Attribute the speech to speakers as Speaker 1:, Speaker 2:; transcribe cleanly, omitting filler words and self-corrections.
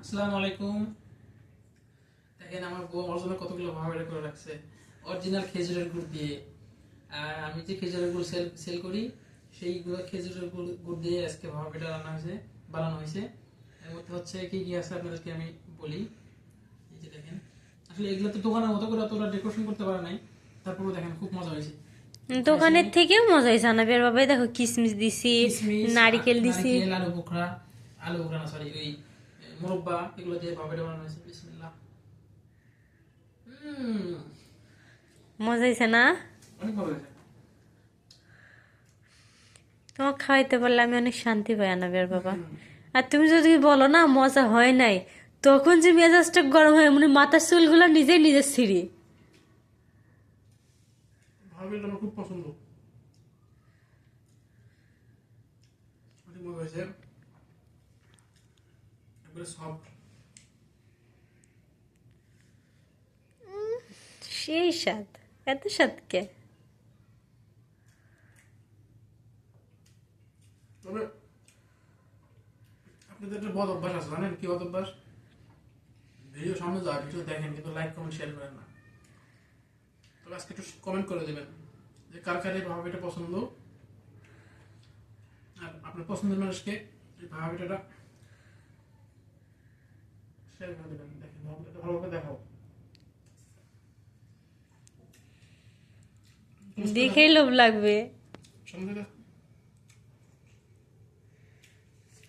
Speaker 1: আসসালামু আলাইকুম। দেখেন আমার বউ আমার জন্য কতগুলো ভাড়া করে রাখছে অরিজিনাল খেজুরের গুড় দিয়ে। আর আমি যে খেজুরের গুড় সেল করি সেইগুলো খেজুরের গুড় দিয়ে আজকে ভাড়াটা বানানো হয়েছে। এর মধ্যে হচ্ছে কি কি আছে আপনাদেরকে আমি বলি। এই যে দেখেন, আসলে এগুলো তো দোকানের মতো করে অতটা ডেকোরেশন করতে পারে নাই, তারপরেও দেখেন খুব মজা হয়েছে।
Speaker 2: দোকানের থেকেও মজা হয়েছে আনাবিয়ার বাবাই দেখো কিশমিশ দিছি,
Speaker 1: কিশমিশ,
Speaker 2: নারিকেল দিছি।
Speaker 1: নারকেল, আলু বোখরা না সরি ওই মোরব্বা, এগুলো দিয়ে ভাড়াটা বানানো হয়েছে। বিসমিল্লাহ।
Speaker 2: মজা হয়েছে না?
Speaker 1: অনেক ভালো হয়েছে।
Speaker 2: তোমাকে খাওয়াইতে পারলে আমি অনেক শান্তি পাই আনাবিয়ার বাবা। আর তুমি যদি বলো না মজা হয় নাই, তখন যে মেজাজটা গরম হয় মানে মাথার চুলগুলো নিজেই নিজের ছিঁড়ি।
Speaker 1: ভাবিটা আমার খুব পছন্দ, অনেক মজা হয়েছে, একবারে সফট।
Speaker 2: সেই স্বাদ, এত স্বাদ কে?
Speaker 1: তবে আপনাদের একটা বদ অভ্যাস আছে, জানেন কি বদ অভ্যাস? ভিডিও সামনে যায়, ভিডিও দেখেন কিন্তু লাইক কমেন্ট শেয়ার করেন না। তবে আজকে একটু কমেন্ট করে দেবেন যে কার কার এই ভাবিটা পছন্দ, আর আপনার পছন্দের মানুষকে এই ভাবিটা শেয়ার করে দেবেন। দেখেন ভাবিটা ভালোভাবে দেখাও,
Speaker 2: দেখেই লোভ লাগবে।
Speaker 1: সামনে